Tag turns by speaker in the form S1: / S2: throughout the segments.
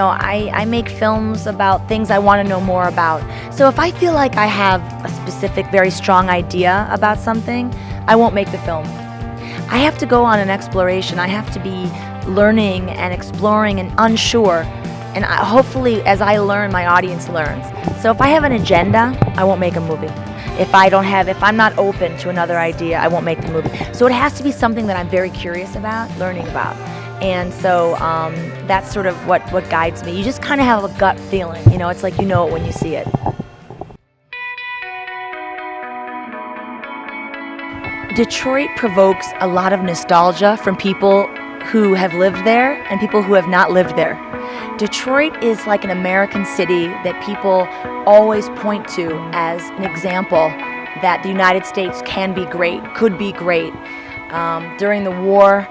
S1: I make films about things I want to know more about. So if I feel like I have a specific, very strong idea about something, I won't make the film. I have to go on an exploration. I have to be learning and exploring and unsure. And hopefully, as I learn, my audience learns. So if I have an agenda, I won't make a movie. If I'm not open to another idea, I won't make the movie. So it has to be something that I'm very curious about, learning about. And so that's sort of what guides me. You just kind of have a gut feeling, it's like you know it when you see it. Detroit provokes a lot of nostalgia from people who have lived there and people who have not lived there. Detroit is like an American city that people always point to as an example that the United States can be great, could be great. During the war,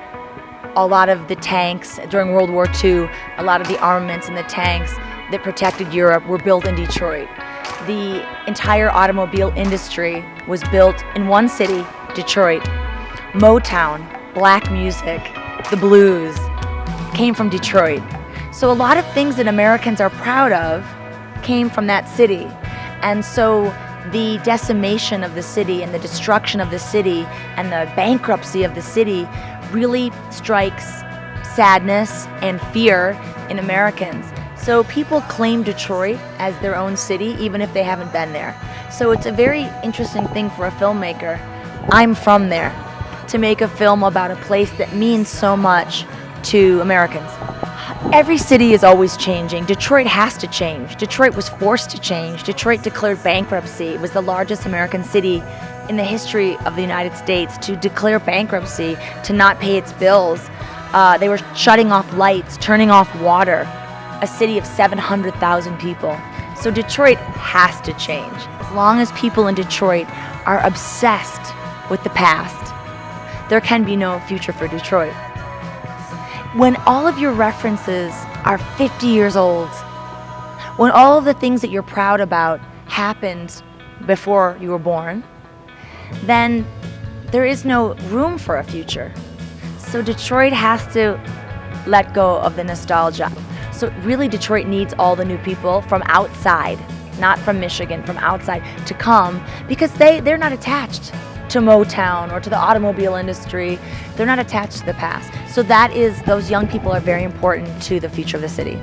S1: a lot of the tanks, during World War II, a lot of the armaments and the tanks that protected Europe were built in Detroit. The entire automobile industry was built in one city, Detroit. Motown, black music, the blues came from Detroit. So a lot of things that Americans are proud of came from that city. And so the decimation of the city and the destruction of the city and the bankruptcy of the city really strikes sadness and fear in Americans. So people claim Detroit as their own city even if they haven't been there. So it's a very interesting thing for a filmmaker. I'm from there, to make a film about a place that means so much to Americans. Every city is always changing. Detroit has to change. Detroit was forced to change. Detroit declared bankruptcy. It was the largest American city in the history of the United States to declare bankruptcy, to not pay its bills. They were shutting off lights, turning off water. A city of 700,000 people. So Detroit has to change. As long as people in Detroit are obsessed with the past, there can be no future for Detroit. When all of your references are 50 years old, when all of the things that you're proud about happened before you were born, then there is no room for a future. So Detroit has to let go of the nostalgia. So really Detroit needs all the new people from outside, not from Michigan, from outside, to come, because they're not attached to Motown or to the automobile industry. They're not attached to the past. So those young people are very important to the future of the city.